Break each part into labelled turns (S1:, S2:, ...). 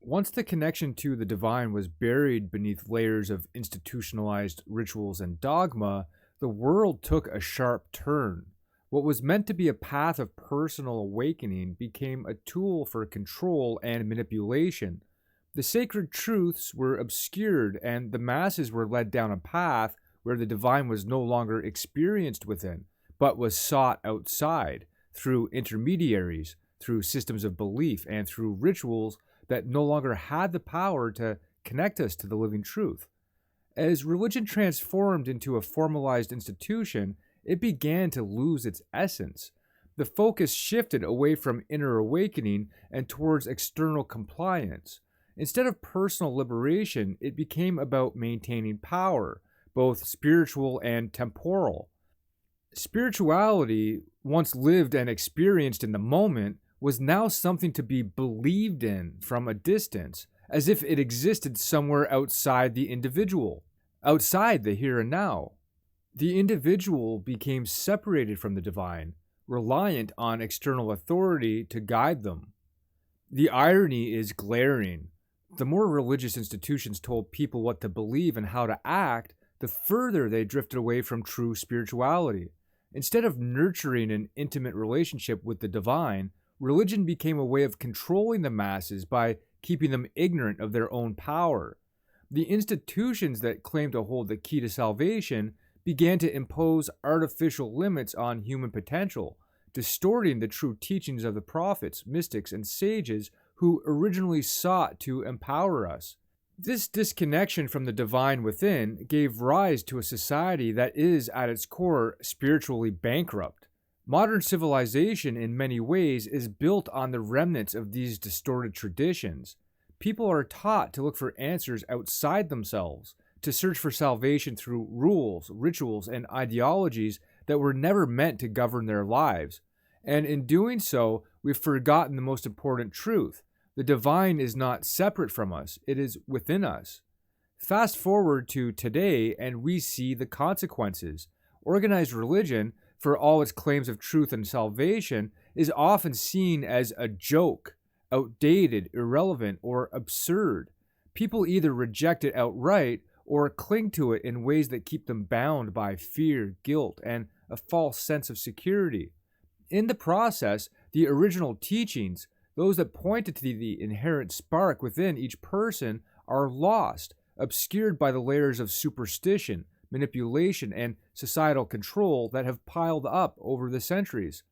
S1: Once the connection to the divine was buried beneath layers of institutionalized rituals and dogma, the world took a sharp turn. What was meant to be a path of personal awakening became a tool for control and manipulation. The sacred truths were obscured, and the masses were led down a path where the divine was no longer experienced within, but was sought outside, through intermediaries, through systems of belief, and through rituals that no longer had the power to connect us to the living truth. As religion transformed into a formalized institution, it began to lose its essence. The focus shifted away from inner awakening and towards external compliance. Instead of personal liberation, it became about maintaining power, both spiritual and temporal. Spirituality, once lived and experienced in the moment, was now something to be believed in from a distance, as if it existed somewhere outside the individual, outside the here and now. The individual became separated from the divine, reliant on external authority to guide them. The irony is glaring. The more religious institutions told people what to believe and how to act, the further they drifted away from true spirituality. Instead of nurturing an intimate relationship with the divine, religion became a way of controlling the masses by keeping them ignorant of their own power. The institutions that claimed to hold the key to salvation began to impose artificial limits on human potential, distorting the true teachings of the prophets, mystics, and sages who originally sought to empower us. This disconnection from the divine within gave rise to a society that is, at its core, spiritually bankrupt. Modern civilization, in many ways, is built on the remnants of these distorted traditions. People are taught to look for answers outside themselves, to search for salvation through rules, rituals, and ideologies that were never meant to govern their lives. And in doing so, we've forgotten the most important truth. The divine is not separate from us, it is within us. Fast forward to today, and we see the consequences. Organized religion, for all its claims of truth and salvation, is often seen as a joke, outdated, irrelevant, or absurd. People either reject it outright or cling to it in ways that keep them bound by fear, guilt, and a false sense of security. In the process, the original teachings, those that pointed to the inherent spark within each person, are lost, obscured by the layers of superstition, manipulation, and societal control that have piled up over the centuries.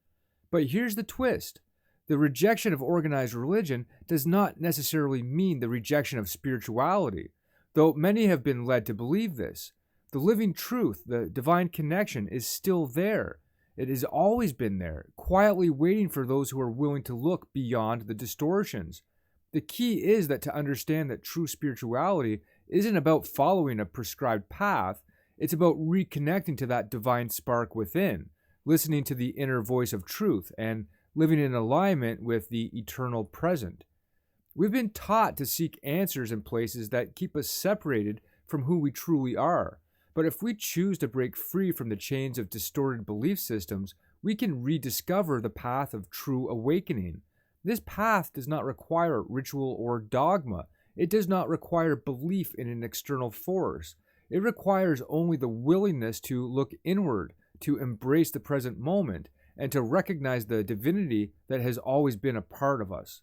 S1: But here's the twist. The rejection of organized religion does not necessarily mean the rejection of spirituality, though many have been led to believe this. The living truth, the divine connection, is still there. It has always been there, quietly waiting for those who are willing to look beyond the distortions. The key is that to understand that true spirituality isn't about following a prescribed path. It's about reconnecting to that divine spark within, listening to the inner voice of truth, and living in alignment with the eternal present. We've been taught to seek answers in places that keep us separated from who we truly are. But if we choose to break free from the chains of distorted belief systems, we can rediscover the path of true awakening. This path does not require ritual or dogma. It does not require belief in an external force. It requires only the willingness to look inward, to embrace the present moment, and to recognize the divinity that has always been a part of us.